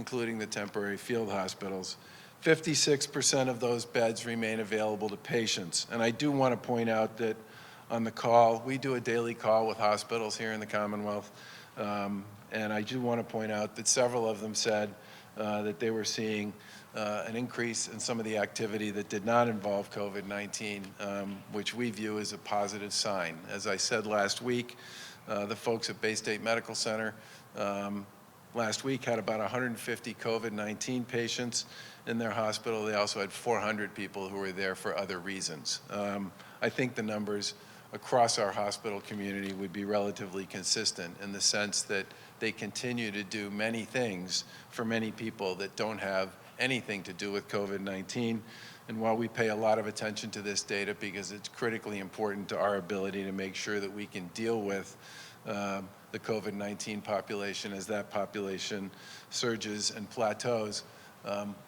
including the temporary field hospitals. 56% of those beds remain available to patients. And I do want to point out that on the call, we do a daily call with hospitals here in the Commonwealth, and I do want to point out that several of them said that they were seeing an increase in some of the activity that did not involve COVID-19, which we view as a positive sign. As I said last week, the folks at Bay State Medical Center last week had about 150 COVID-19 patients in their hospital. They also had 400 people who were there for other reasons. I think the numbers across our hospital community would be relatively consistent in the sense that they continue to do many things for many people that don't have anything to do with COVID-19. And while we pay a lot of attention to this data because it's critically important to our ability to make sure that we can deal with the COVID-19 population as that population surges and plateaus,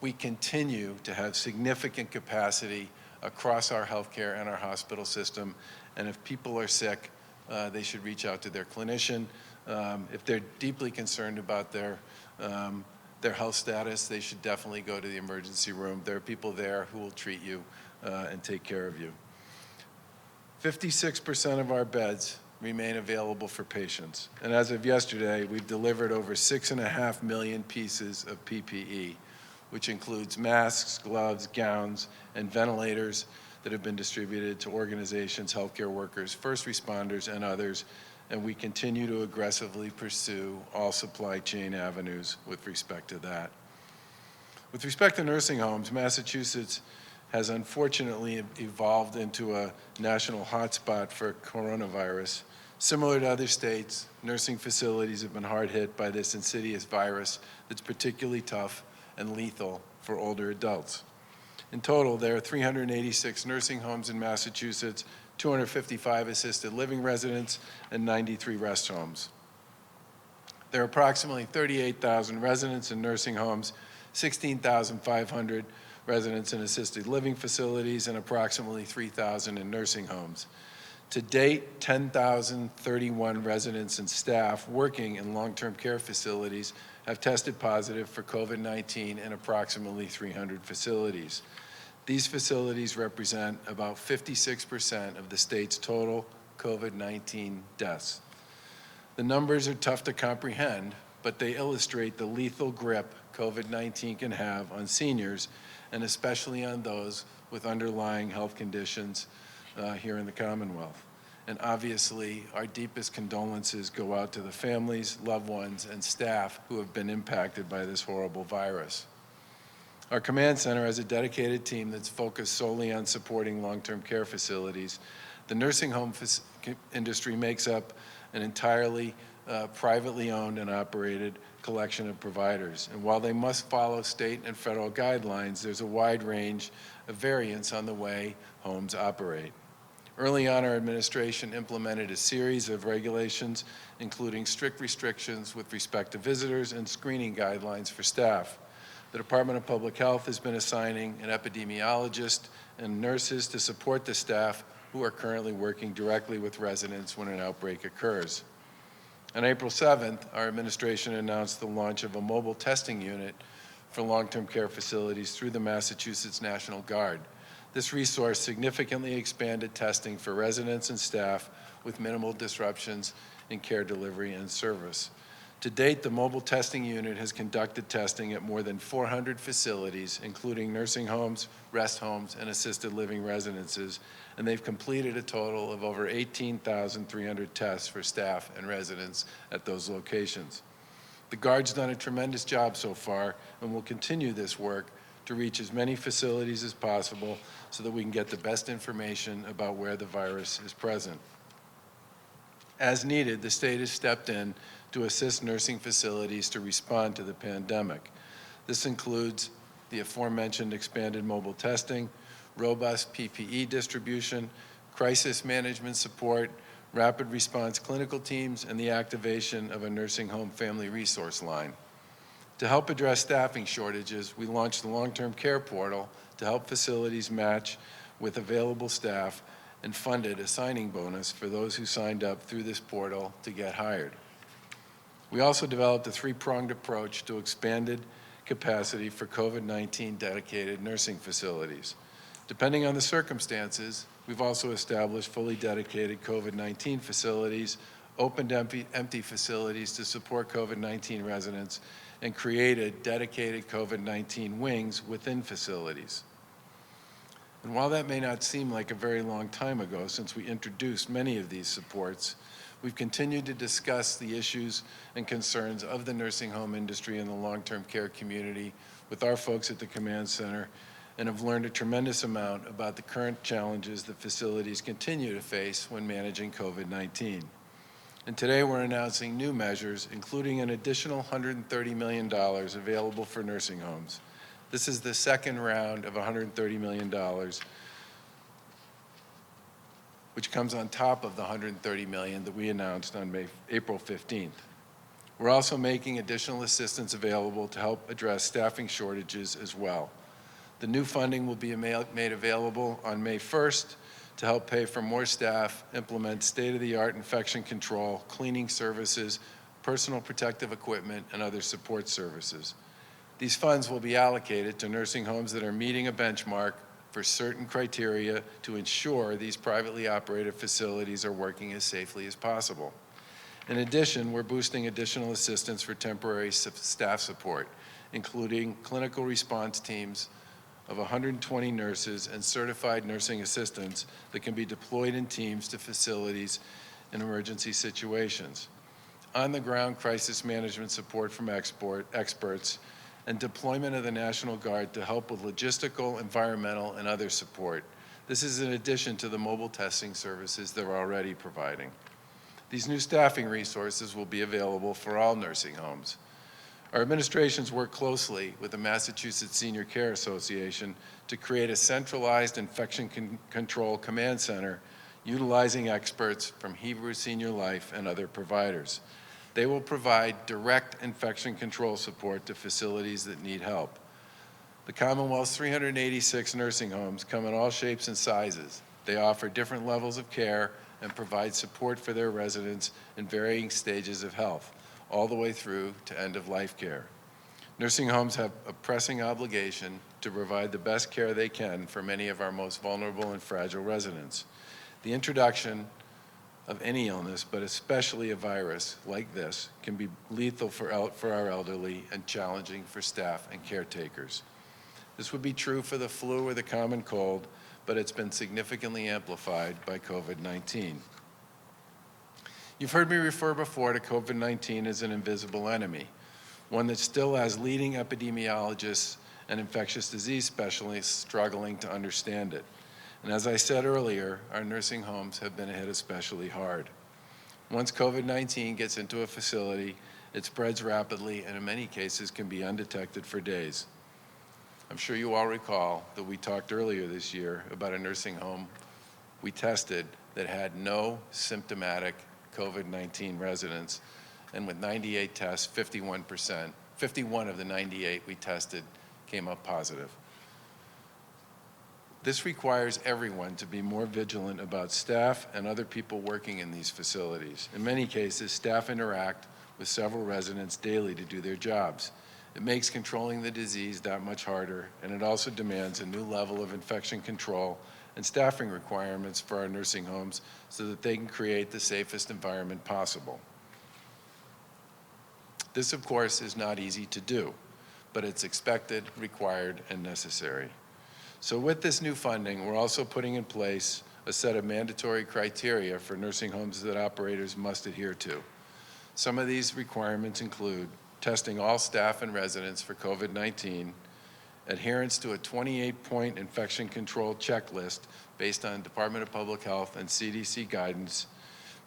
we continue to have significant capacity across our healthcare and our hospital system. And if people are sick, they should reach out to their clinician. If they're deeply concerned about their health status, they should definitely go to the emergency room. There are people there who will treat you and take care of you. 56% of our beds remain available for patients. And as of yesterday, we've delivered over 6.5 million pieces of PPE, which includes masks, gloves, gowns, and ventilators that have been distributed to organizations, healthcare workers, first responders, and others. And we continue to aggressively pursue all supply chain avenues with respect to that. With respect to nursing homes, Massachusetts has unfortunately evolved into a national hotspot for coronavirus. Similar to other states, nursing facilities have been hard hit by this insidious virus that's particularly tough and lethal for older adults. In total, there are 386 nursing homes in Massachusetts, 255 assisted living residents, and 93 rest homes. There are approximately 38,000 residents in nursing homes, 16,500 residents in assisted living facilities, and approximately 3,000 in nursing homes. To date, 10,031 residents and staff working in long-term care facilities have tested positive for COVID-19 in approximately 300 facilities. These facilities represent about 56% of the state's total COVID-19 deaths. The numbers are tough to comprehend, but they illustrate the lethal grip COVID-19 can have on seniors, and especially on those with underlying health conditions here in the Commonwealth. And obviously, our deepest condolences go out to the families, loved ones, and staff who have been impacted by this horrible virus. Our command center has a dedicated team that's focused solely on supporting long-term care facilities. The nursing home industry makes up an entirely privately owned and operated collection of providers. And while they must follow state and federal guidelines, there's a wide range of variance on the way homes operate. Early on, our administration implemented a series of regulations, including strict restrictions with respect to visitors and screening guidelines for staff. The Department of Public Health has been assigning an epidemiologist and nurses to support the staff who are currently working directly with residents when an outbreak occurs. On April 7th, our administration announced the launch of a mobile testing unit for long-term care facilities through the Massachusetts National Guard. This resource significantly expanded testing for residents and staff with minimal disruptions in care delivery and service. To date, the mobile testing unit has conducted testing at more than 400 facilities, including nursing homes, rest homes, and assisted living residences, and they've completed a total of over 18,300 tests for staff and residents at those locations. The Guard's done a tremendous job so far and will continue this work to reach as many facilities as possible so that we can get the best information about where the virus is present. As needed, the state has stepped in to assist nursing facilities to respond to the pandemic. This includes the aforementioned expanded mobile testing, robust PPE distribution, crisis management support, rapid response clinical teams, and the activation of a nursing home family resource line. To help address staffing shortages, we launched the long-term care portal to help facilities match with available staff and funded a signing bonus for those who signed up through this portal to get hired. We also developed a three-pronged approach to expanded capacity for COVID-19 dedicated nursing facilities. Depending on the circumstances, we've also established fully dedicated COVID-19 facilities, opened empty facilities to support COVID-19 residents, and created dedicated COVID-19 wings within facilities. And while that may not seem like a very long time ago since we introduced many of these supports, we've continued to discuss the issues and concerns of the nursing home industry and the long-term care community with our folks at the command center, and have learned a tremendous amount about the current challenges that facilities continue to face when managing COVID-19. And today we're announcing new measures, including an additional $130 million available for nursing homes. This is the second round of $130 million, which comes on top of the $130 million that we announced on April 15th. We're also making additional assistance available to help address staffing shortages as well. The new funding will be made available on May 1st to help pay for more staff, implement state-of-the-art infection control, cleaning services, personal protective equipment, and other support services. These funds will be allocated to nursing homes that are meeting a benchmark for certain criteria to ensure these privately operated facilities are working as safely as possible. In addition, we're boosting additional assistance for temporary staff support, including clinical response teams of 120 nurses and certified nursing assistants that can be deployed in teams to facilities in emergency situations. On-the-ground crisis management support from experts, and deployment of the National Guard to help with logistical, environmental, and other support. This is in addition to the mobile testing services they're already providing. These new staffing resources will be available for all nursing homes. Our administrations work closely with the Massachusetts Senior Care Association to create a centralized infection control command center utilizing experts from Hebrew Senior Life and other providers. They will provide direct infection control support to facilities that need help. The Commonwealth's 386 nursing homes come in all shapes and sizes. They offer different levels of care and provide support for their residents in varying stages of health, all the way through to end-of-life care. Nursing homes have a pressing obligation to provide the best care they can for many of our most vulnerable and fragile residents. The introduction of any illness, but especially a virus like this, can be lethal for our elderly and challenging for staff and caretakers. This would be true for the flu or the common cold, but it's been significantly amplified by COVID-19. You've heard me refer before to COVID-19 as an invisible enemy, one that still has leading epidemiologists and infectious disease specialists struggling to understand it. And as I said earlier, our nursing homes have been hit especially hard. Once COVID-19 gets into a facility, it spreads rapidly and in many cases can be undetected for days. I'm sure you all recall that we talked earlier this year about a nursing home we tested that had no symptomatic COVID-19 residents, and with 98 tests, 51 of the 98 we tested came up positive. This requires everyone to be more vigilant about staff and other people working in these facilities. In many cases, staff interact with several residents daily to do their jobs. It makes controlling the disease that much harder, and it also demands a new level of infection control and staffing requirements for our nursing homes so that they can create the safest environment possible. This, of course, is not easy to do, but it's expected, required, and necessary. So with this new funding, we're also putting in place a set of mandatory criteria for nursing homes that operators must adhere to. Some of these requirements include testing all staff and residents for COVID-19, adherence to a 28-point infection control checklist based on Department of Public Health and CDC guidance,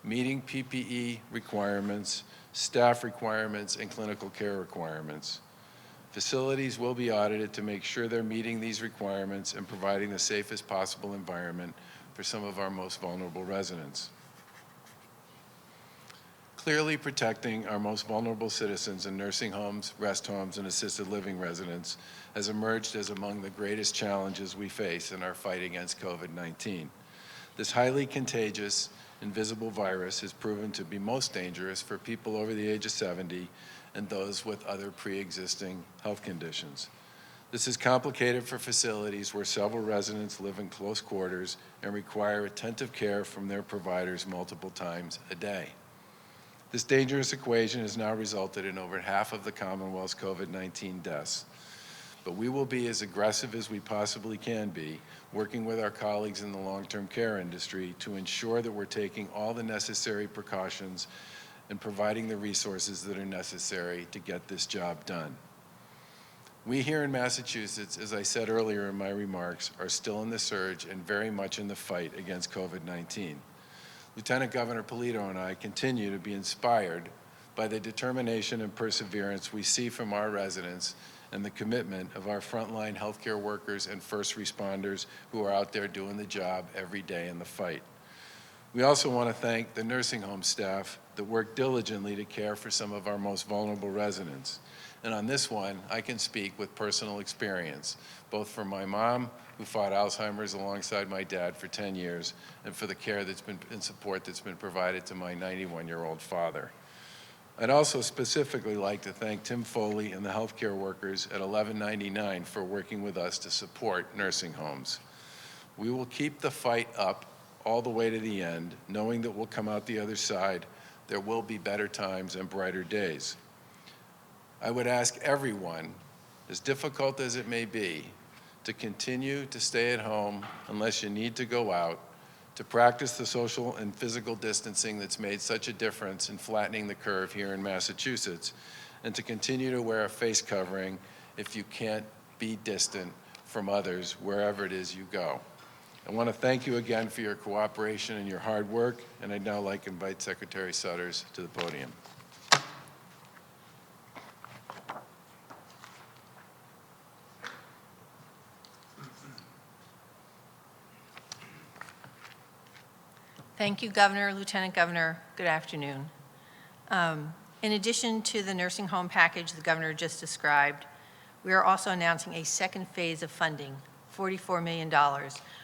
meeting PPE requirements, staff requirements, and clinical care requirements. Facilities will be audited to make sure they're meeting these requirements and providing the safest possible environment for some of our most vulnerable residents. Clearly, protecting our most vulnerable citizens in nursing homes, rest homes, and assisted living residents has emerged as among the greatest challenges we face in our fight against COVID-19. This highly contagious, invisible virus has proven to be most dangerous for people over the age of 70 and those with other pre-existing health conditions. This is complicated for facilities where several residents live in close quarters and require attentive care from their providers multiple times a day. This dangerous equation has now resulted in over half of the Commonwealth's COVID-19 deaths. But we will be as aggressive as we possibly can be, working with our colleagues in the long-term care industry to ensure that we're taking all the necessary precautions and providing the resources that are necessary to get this job done. We here in Massachusetts, as I said earlier in my remarks, are still in the surge and very much in the fight against COVID-19. Lieutenant Governor Polito and I continue to be inspired by the determination and perseverance we see from our residents and the commitment of our frontline healthcare workers and first responders who are out there doing the job every day in the fight. We also want to thank the nursing home staff that work diligently to care for some of our most vulnerable residents. And on this one, I can speak with personal experience, both for my mom, who fought Alzheimer's alongside my dad for 10 years, and for the care that's been and support that's been provided to my 91-year-old father. I'd also specifically like to thank Tim Foley and the healthcare workers at 1199 for working with us to support nursing homes. We will keep the fight up all the way to the end, knowing that we'll come out the other side. There will be better times and brighter days. I would ask everyone, as difficult as it may be, to continue to stay at home unless you need to go out, to practice the social and physical distancing that's made such a difference in flattening the curve here in Massachusetts, and to continue to wear a face covering if you can't be distant from others wherever it is you go. I want to thank you again for your cooperation and your hard work, and I'd now like to invite Secretary Sutters to the podium. Thank you, Governor, Lieutenant Governor. Good afternoon. In addition to the nursing home package the Governor just described, we are also announcing a second phase of funding, $44 million,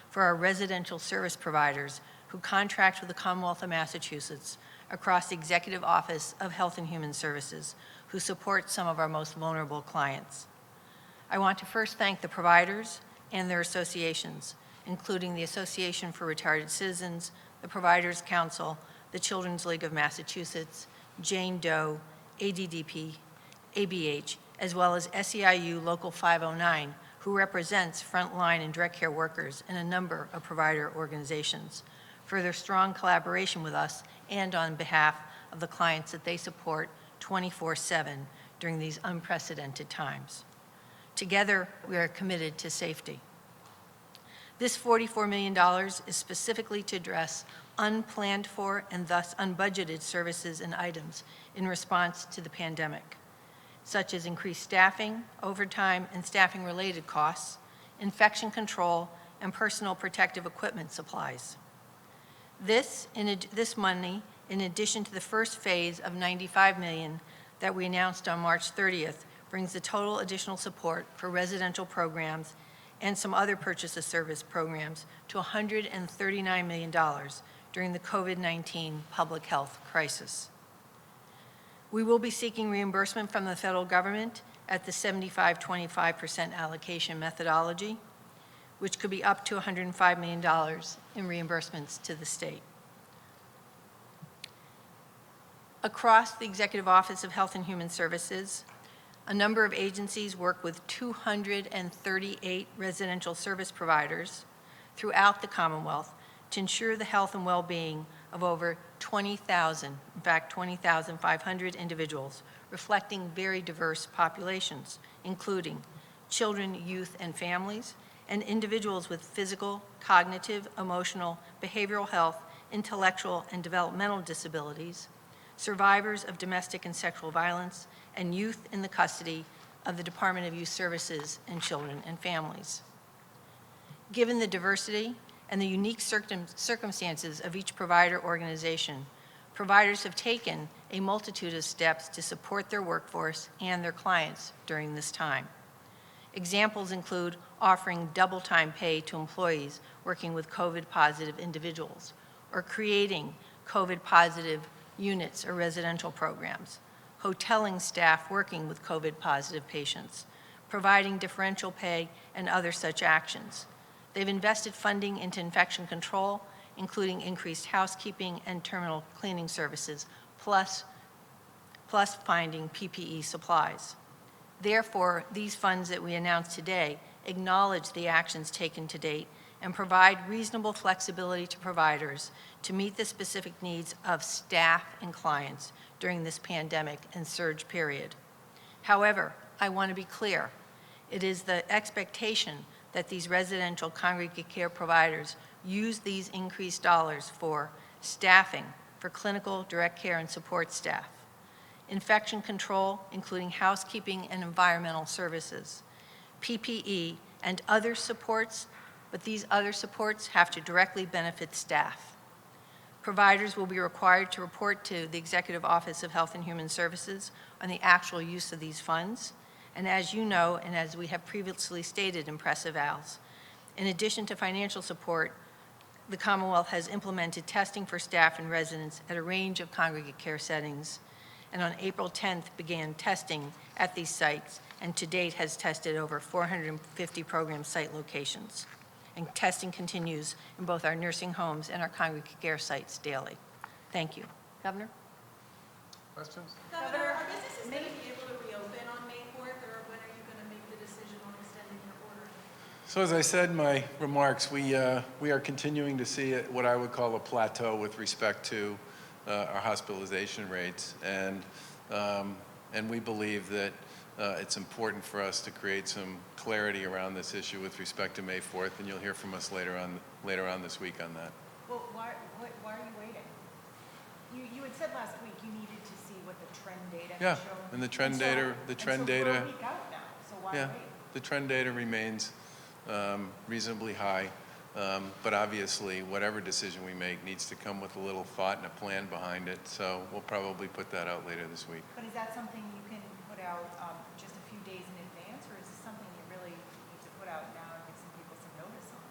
for our residential service providers who contract with the Commonwealth of Massachusetts across the Executive Office of Health and Human Services, who support some of our most vulnerable clients. I want to first thank the providers and their associations, including the Association for Retired Citizens, the Providers Council, the Children's League of Massachusetts, Jane Doe, ADDP, ABH, as well as SEIU Local 509, who represents frontline and direct care workers in a number of provider organizations, for their strong collaboration with us and on behalf of the clients that they support 24/7 during these unprecedented times. Together, we are committed to safety. This $44 million is specifically to address unplanned for and thus unbudgeted services and items in response to the pandemic, such as increased staffing, overtime, and staffing-related costs, infection control, and personal protective equipment supplies. This money, in addition to the first phase of $95 million that we announced on March 30th, brings the total additional support for residential programs and some other purchase of service programs to $139 million during the COVID-19 public health crisis. We will be seeking reimbursement from the federal government at the 75-25% allocation methodology, which could be up to $105 million in reimbursements to the state. Across the Executive Office of Health and Human Services, a number of agencies work with 238 residential service providers throughout the Commonwealth to ensure the health and well-being of over 20,000, in fact 20,500 individuals, reflecting very diverse populations, including children, youth, and families, and individuals with physical, cognitive, emotional, behavioral health, intellectual, and developmental disabilities, survivors of domestic and sexual violence, and youth in the custody of the Department of Youth Services and Children and Families. Given the diversity and the unique circumstances of each provider organization, providers have taken a multitude of steps to support their workforce and their clients during this time. Examples include offering double-time pay to employees working with COVID-positive individuals, or creating COVID-positive units or residential programs, hoteling staff working with COVID-positive patients, providing differential pay, and other such actions. They've invested funding into infection control, including increased housekeeping and terminal cleaning services, plus finding PPE supplies. Therefore, these funds that we announced today acknowledge the actions taken to date and provide reasonable flexibility to providers to meet the specific needs of staff and clients during this pandemic and surge period. However, I want to be clear. It is the expectation that these residential congregate care providers use these increased dollars for staffing, for clinical, direct care, and support staff, infection control, including housekeeping and environmental services, PPE, and other supports, but these other supports have to directly benefit staff. Providers will be required to report to the Executive Office of Health and Human Services on the actual use of these funds. And as you know, and as we have previously stated in press evals, in addition to financial support, the Commonwealth has implemented testing for staff and residents at a range of congregate care settings, and on April 10th began testing at these sites, and to date has tested over 450 program site locations. And testing continues in both our nursing homes and our congregate care sites daily. Thank you. Governor? Questions? Governor, are businesses going to be able to reopen on May 4th, or when are you going to make the decision on extending your order? So as I said in my remarks, we are continuing to see what I would call a plateau with respect to our hospitalization rates, and we believe that it's important for us to create some clarity around this issue with respect to May 4th, and you'll hear from us later on this week on that. Well, why are you waiting? You had said last week you needed to see what the trend data Yeah, had shown. and the trend data we're a week out now, so why yeah, wait? the trend data remains reasonably high, but obviously whatever decision we make needs to come with a little thought and a plan behind it, so we'll probably put that out later this week. But is that something you can put out just a few days in advance, or is this something you really need to put out now and give some people some notice on?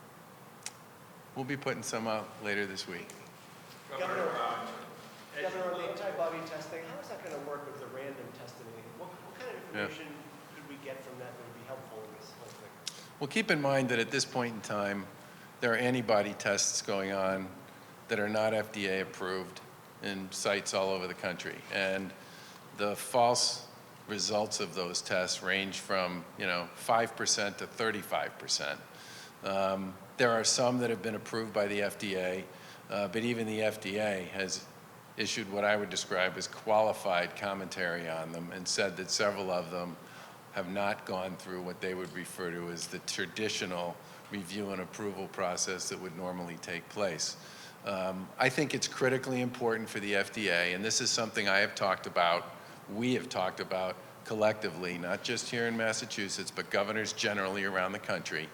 We'll be putting some out later this week. Governor, on the antibody testing, how is that going to work with the random testing? What kind of information could we get from that that would be helpful in this whole thing? Well, keep in mind that at this point in time, there are antibody tests going on that are not FDA approved in sites all over the country. And the false results of those tests range from 5% to 35%. There are some that have been approved by the FDA, but even the FDA has issued what I would describe as qualified commentary on them and said that several of them have not gone through what they would refer to as the traditional review and approval process that would normally take place. I think it's critically important for the FDA, and this is something I have talked about, we have talked about collectively, not just here in Massachusetts, but governors generally around the country,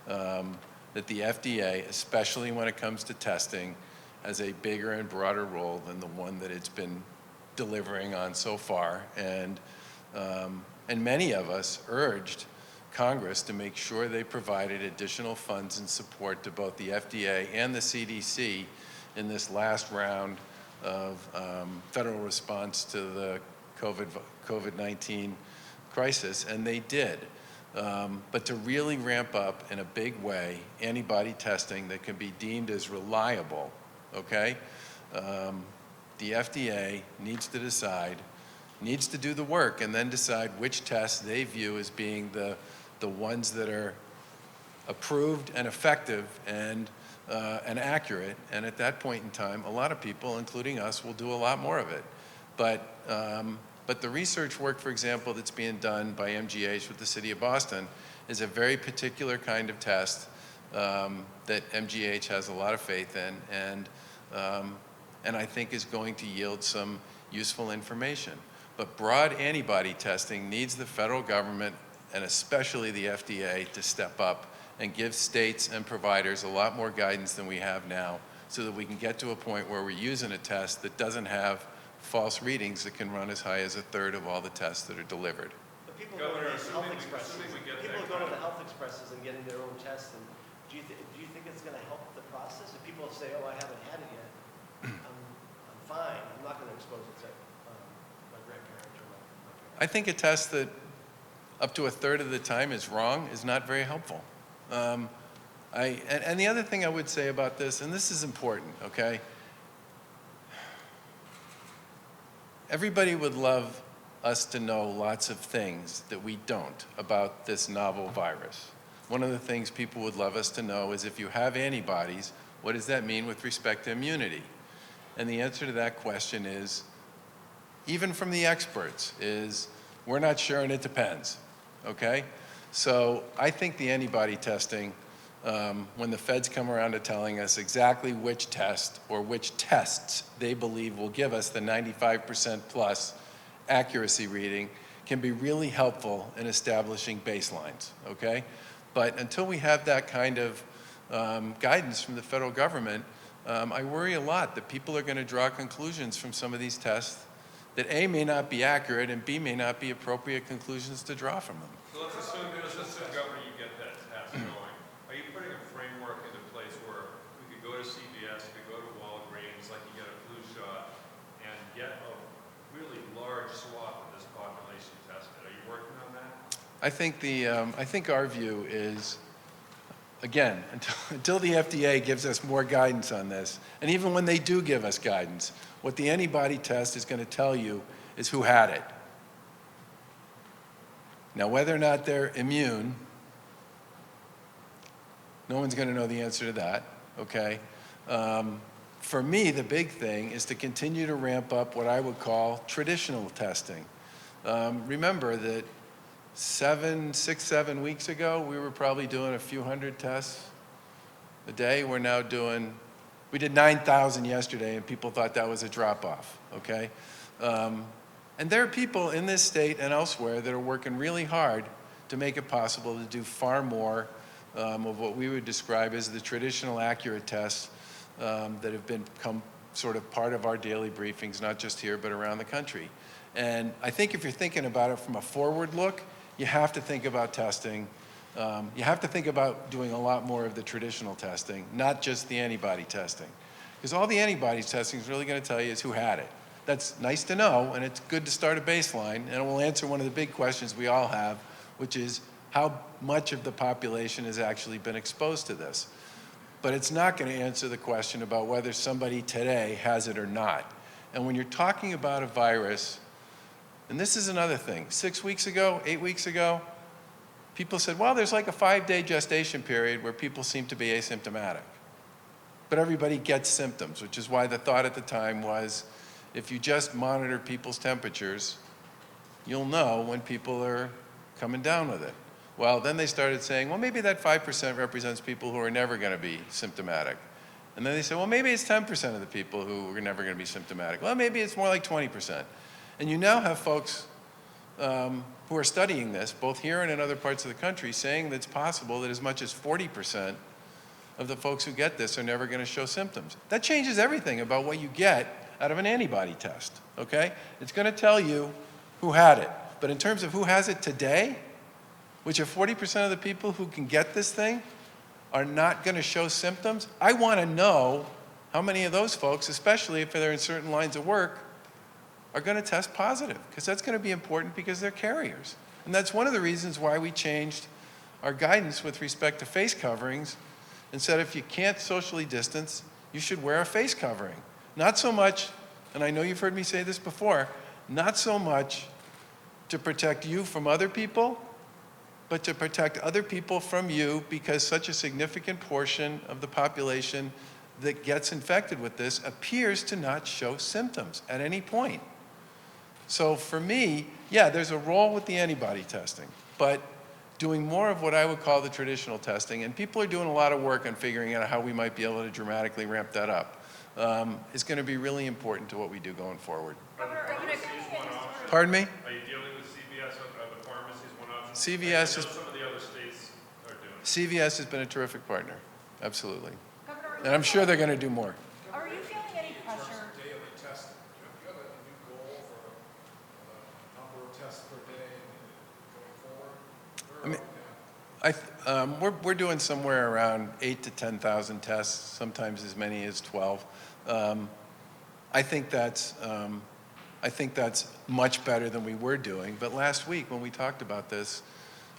that the FDA, especially when it comes to testing, has a bigger and broader role than the one that it's been delivering on so far. And many of us urged Congress to make sure they provided additional funds and support to both the FDA and the CDC in this last round of federal response to the COVID-19 crisis, and they did. But to really ramp up in a big way antibody testing that can be deemed as reliable, okay? The FDA needs to decide, needs to do the work and then decide which tests they view as being the ones that are approved and effective and accurate. And at that point in time, a lot of people, including us, will do a lot more of it. But the research work, for example, that's being done by MGH with the City of Boston is a very particular kind of test that MGH has a lot of faith in, and I think is going to yield some useful information. But broad antibody testing needs the federal government, and especially the FDA, to step up and give states and providers a lot more guidance than we have now, so that we can get to a point where we're using a test that doesn't have false readings that can run as high as a third of all the tests that are delivered. But people go to the health expresses. People go to the health expresses and getting their own tests. And do you think it's going to help the process? If people say, "Oh, I haven't had it yet. I'm fine. I'm not going to expose it to my grandparents or I think a test that up to a third of the time is wrong is not very helpful. And the other thing I would say about this, and this is important, okay? Everybody would love us to know lots of things that we don't about this novel virus. One of the things people would love us to know is if you have antibodies, what does that mean with respect to immunity? And the answer to that question is, even from the experts, is we're not sure and it depends, okay? So I think the antibody testing, when the feds come around to telling us exactly which test or which tests they believe will give us the 95% plus accuracy reading, can be really helpful in establishing baselines, okay? But until we have that kind of guidance from the federal government, I worry a lot that people are going to draw conclusions from some of these tests that A, may not be accurate, and B, may not be appropriate conclusions to draw from them. So let's assume, Governor, you get that test going. Are you putting a framework into place where we could go to CVS, we could go to Walgreens, like you get a flu shot, and get a really large swath of this population tested? Are you working on that? I think our view is, again, until the FDA gives us more guidance on this, and even when they do give us guidance, what the antibody test is going to tell you is who had it. Now, whether or not they're immune, no one's going to know the answer to that, okay? For me, the big thing is to continue to ramp up what I would call traditional testing. Remember that 6, 7 weeks ago, we were probably doing a few hundred tests a day. We're now doing, we did 9,000 yesterday, and people thought that was a drop-off, okay? And there are people in this state and elsewhere that are working really hard to make it possible to do far more of what we would describe as the traditional accurate tests that have become sort of part of our daily briefings, not just here, but around the country. And I think if you're thinking about it from a forward look, you have to think about testing. You have to think about doing a lot more of the traditional testing, not just the antibody testing. Because all the antibody testing is really going to tell you is who had it. That's nice to know, and it's good to start a baseline, and it will answer one of the big questions we all have, which is how much of the population has actually been exposed to this. But it's not going to answer the question about whether somebody today has it or not. And when you're talking about a virus, and this is another thing, 6 weeks ago, 8 weeks ago, people said, well, there's like a 5-day gestation period where people seem to be asymptomatic. But everybody gets symptoms, which is why the thought at the time was, if you just monitor people's temperatures, you'll know when people are coming down with it. Well, then they started saying, well, maybe that 5% represents people who are never going to be symptomatic. And then they said, well, maybe it's 10% of the people who are never going to be symptomatic. Well, maybe it's more like 20%. And you now have folks who are studying this, both here and in other parts of the country, saying that it's possible that as much as 40% of the folks who get this are never going to show symptoms. That changes everything about what you get out of an antibody test, okay? It's going to tell you who had it. But in terms of who has it today, which are 40% of the people who can get this thing are not going to show symptoms, I want to know how many of those folks, especially if they're in certain lines of work, are going to test positive, because that's going to be important because they're carriers. And that's one of the reasons why we changed our guidance with respect to face coverings and said if you can't socially distance, you should wear a face covering. Not so much, and I know you've heard me say this before, not so much to protect you from other people, but to protect other people from you, because such a significant portion of the population that gets infected with this appears to not show symptoms at any point. So for me, yeah, there's a role with the antibody testing, but doing more of what I would call the traditional testing, and people are doing a lot of work on figuring out how we might be able to dramatically ramp that up, is going to be really important to what we do going forward. Governor, are you Pardon me? Are you dealing with CVS, the pharmacies, one option? CVS I is, know some of the other states are doing it. CVS has been a terrific partner, absolutely. Governor, And I'm sure they're going to do more. are you feeling any pressure? Daily testing. Do you have a new goal for the number of tests per day going forward? I mean, we're doing somewhere around 8,000 to 10,000 tests, sometimes as many as 12. I think I think that's much better than we were doing. But last week, when we talked about this,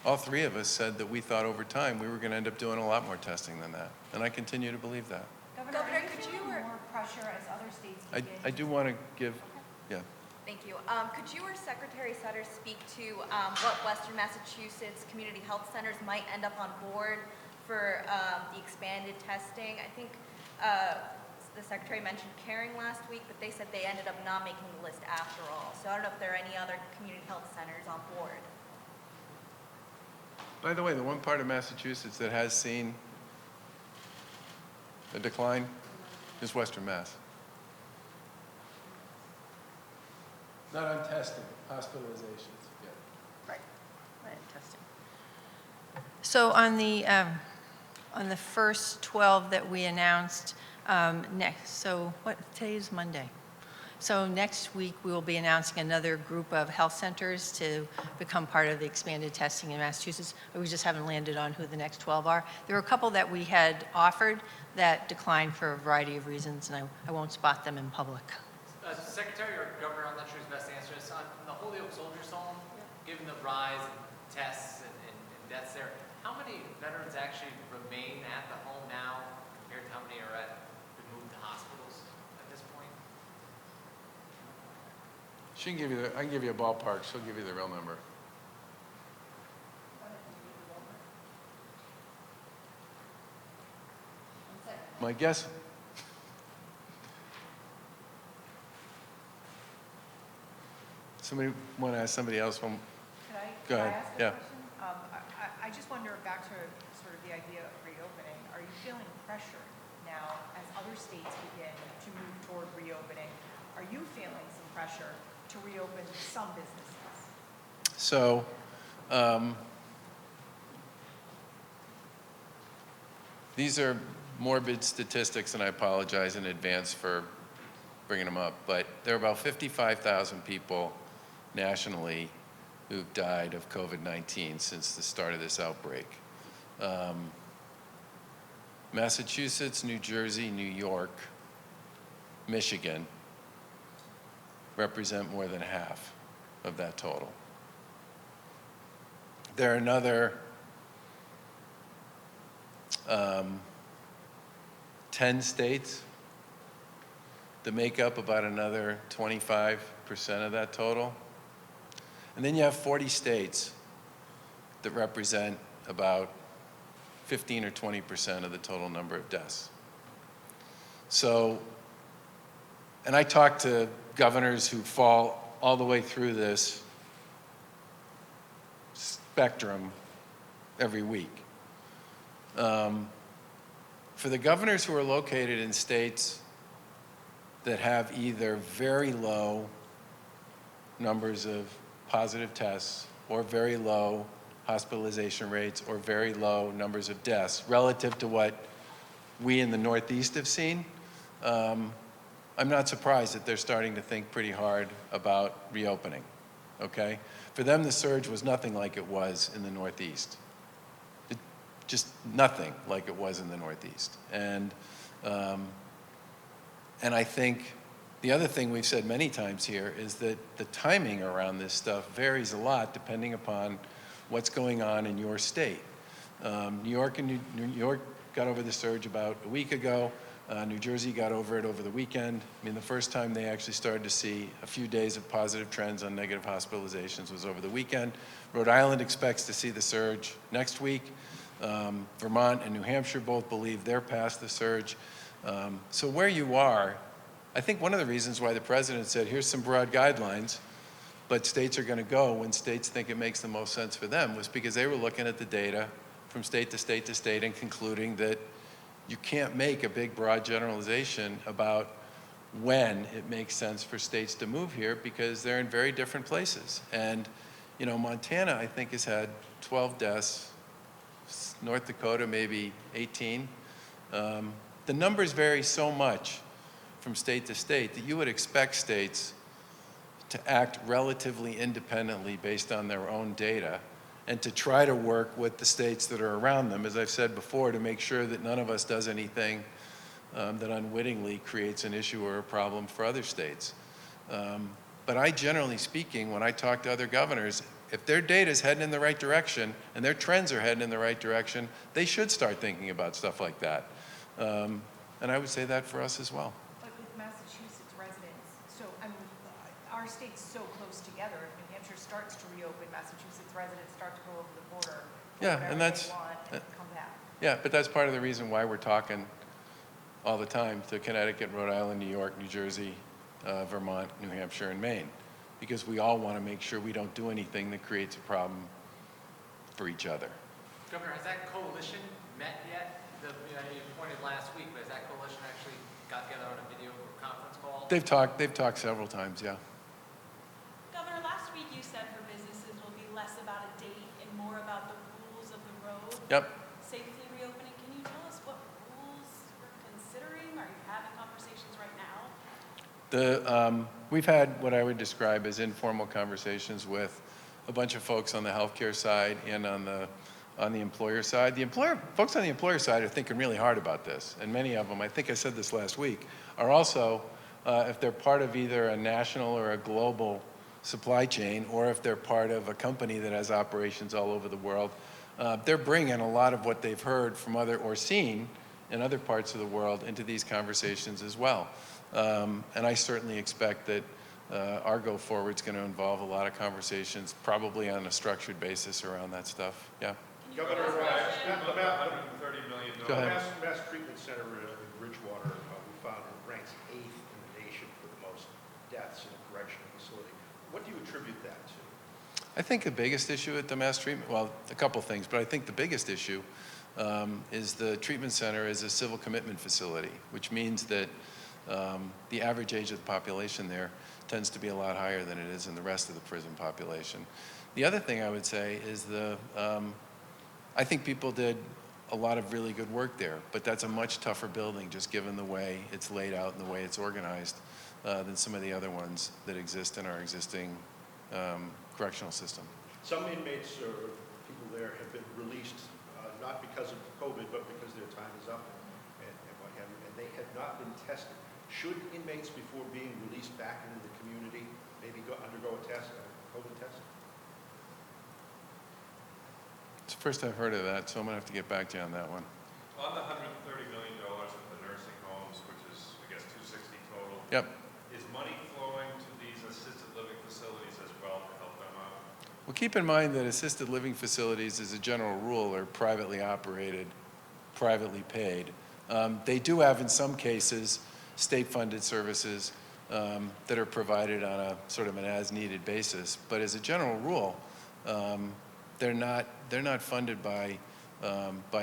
all three of us said that we thought over time we were going to end up doing a lot more testing than that. And I continue to believe that. Governor, Governor, are you could feeling you- more pressure as other states I begin? do want to give, yeah. Thank you. Could you or Secretary Sutter speak to what Western Massachusetts community health centers might end up on board for the expanded testing? I think the Secretary mentioned Caring last week, but they said they ended up not making the list after all. So I don't know if there are any other community health centers on board. By the way, the one part of Massachusetts that has seen a decline is Western Mass. Not on testing, hospitalizations. Yeah. Right. Testing. So on the first 12 that we announced, today is Monday. So next week, we will be announcing another group of health centers to become part of the expanded testing in Massachusetts. We just haven't landed on who the next 12 are. There were a couple that we had offered that declined for a variety of reasons, and I won't spot them in public. Secretary or Governor, I'm not sure who's best to answer this. On the Holyoke Soldiers Home, given the rise in tests and deaths there, how many veterans actually remain at the home now compared to how many are been moved to hospitals at this point? She can give you I can give you a ballpark. She'll give you the real number. My guess. Somebody want to ask somebody else? One? Could I, Go could I ahead. ask a Yeah. question? I just wonder, back to sort of the idea of reopening, are you feeling pressure now as other states begin to move toward reopening? Are you feeling some pressure to reopen some businesses? So, these are morbid statistics, and I apologize in advance for bringing them up, but there are about 55,000 people nationally who've died of COVID-19 since the start of this outbreak. Massachusetts, New Jersey, New York, Michigan represent more than half of that total. There are another 10 states that make up about another 25% of that total. And then you have 40 states that represent about 15 or 20% of the total number of deaths. So, and I talk to governors who fall all the way through this spectrum every week. For the governors who are located in states that have either very low numbers of positive tests or very low hospitalization rates or very low numbers of deaths relative to what we in the Northeast have seen, I'm not surprised that they're starting to think pretty hard about reopening, okay? For them, the surge was nothing like it was in the Northeast. Just nothing like it was in the Northeast. And I think the other thing we've said many times here is that the timing around this stuff varies a lot depending upon what's going on in your state. New York got over the surge about a week ago. New Jersey got over it over the weekend. I mean, the first time they actually started to see a few days of positive trends on negative hospitalizations was over the weekend. Rhode Island expects to see the surge next week. Vermont and New Hampshire both believe they're past the surge. So where you are, I think one of the reasons why the president said, here's some broad guidelines, but states are going to go when states think it makes the most sense for them, was because they were looking at the data from state to state to state and concluding that you can't make a big broad generalization about when it makes sense for states to move here because they're in very different places. And, you know, Montana, I think, has had 12 deaths, North Dakota maybe 18. The numbers vary so much from state to state that you would expect states to act relatively independently based on their own data and to try to work with the states that are around them, as I've said before, to make sure that none of us does anything that unwittingly creates an issue or a problem for other states. But I, generally speaking, when I talk to other governors, if their data is heading in the right direction and their trends are heading in the right direction, they should start thinking about stuff like that. And I would say that for us as well. But with Massachusetts residents, so, I mean, our state's so close together. If New Hampshire starts to reopen, Massachusetts residents start to go over the border. Yeah, whatever and that's- they want and come back. Yeah, but that's part of the reason why we're talking all the time to Connecticut, Rhode Island, New York, New Jersey, Vermont, New Hampshire, and Maine, because we all want to make sure we don't do anything that creates a problem for each other. Governor, has that coalition met yet? You pointed last week, but has that coalition actually got together on a video conference call? They've talked several times, yeah. Governor, last week you said for businesses will be less about a date and more about the rules of the road. Yep. Safely reopening. Can you tell us what rules you're considering? Are you having conversations right now? We've had what I would describe as informal conversations with a bunch of folks on the healthcare side and on the employer side. Folks on the employer side are thinking really hard about this, and many of them, I think I said this last week, are also, if they're part of either a national or a global supply chain, or if they're part of a company that has operations all over the world, they're bringing a lot of what they've heard from or seen in other parts of the world into these conversations as well. And I certainly expect that our go forward is going to involve a lot of conversations, probably on a structured basis around that stuff. Yeah. Governor, $130 $130 million. Go ahead. Mass Treatment Center in Bridgewater, we found ranks 8th in the nation for the most deaths in a correctional facility. What do you attribute that to? I think the biggest issue at the mass treatment, well, a couple things, but I think the biggest issue is the treatment center is a civil commitment facility, which means that the average age of the population there tends to be a lot higher than it is in the rest of the prison population. The other thing I would say is I think people did a lot of really good work there, but that's a much tougher building just given the way it's laid out and the way it's organized than some of the other ones that exist in our existing correctional system. Some inmates or people there have been released, not because of COVID, but because their time is up and what have you, and they have not been tested. Should inmates, before being released back into the community, maybe undergo a test, a COVID test? It's the first I've heard of that, so I'm going to have to get back to you on that one. On the $130 million of the nursing homes, which is, I guess, $260 total. Yep. Is money flowing to these assisted living facilities as well to help them out? Well, keep in mind that assisted living facilities, as a general rule, are privately operated, privately paid. They do have, in some cases, state-funded services that are provided on a sort of an as-needed basis. But as a general rule, they're not funded by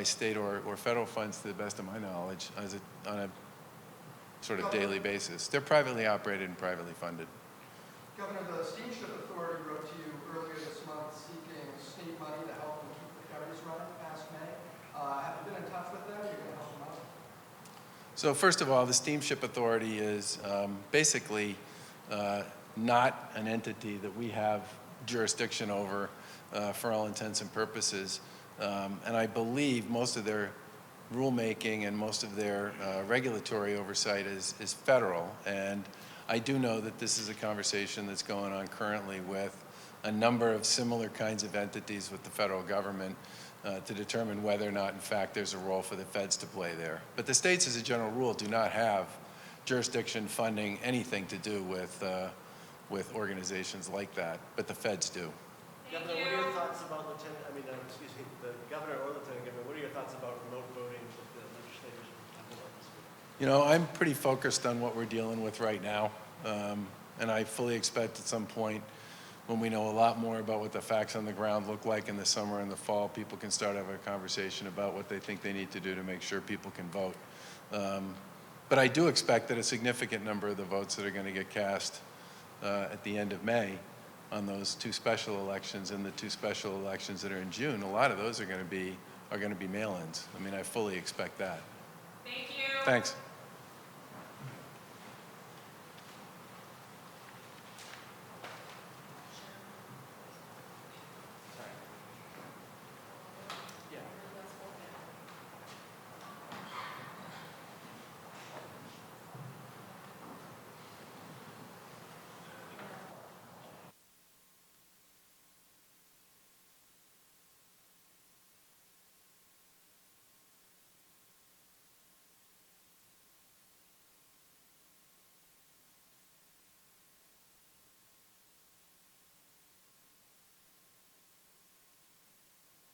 state or federal funds, to the best of my knowledge, on a sort of daily basis. They're privately operated and privately funded. Governor, the Steamship Authority wrote to you earlier this month seeking state money to help them keep the ferries running past May. Have you been in touch with them? You're going to help them out? So first of all, the Steamship Authority is basically not an entity that we have jurisdiction over for all intents and purposes. And I believe most of their rulemaking and most of their regulatory oversight is federal. And I do know that this is a conversation that's going on currently with a number of similar kinds of entities with the federal government to determine whether or not, in fact, there's a role for the feds to play there. But the states, as a general rule, do not have jurisdiction funding anything to do with organizations like that, but the feds do. Thank Governor, you. what are your thoughts about the governor or lieutenant governor, what are your thoughts about remote voting with the legislators talking about this week? You know, I'm pretty focused on what we're dealing with right now, and I fully expect at some point when we know a lot more about what the facts on the ground look like in the summer and the fall, people can start having a conversation about what they think they need to do to make sure people can vote. But I do expect that a significant number of the votes that are going to get cast at the end of May on those two special elections and the two special elections that are in June, a lot of those are going to be mail-ins. I mean, I fully expect that. Thank you. Thanks.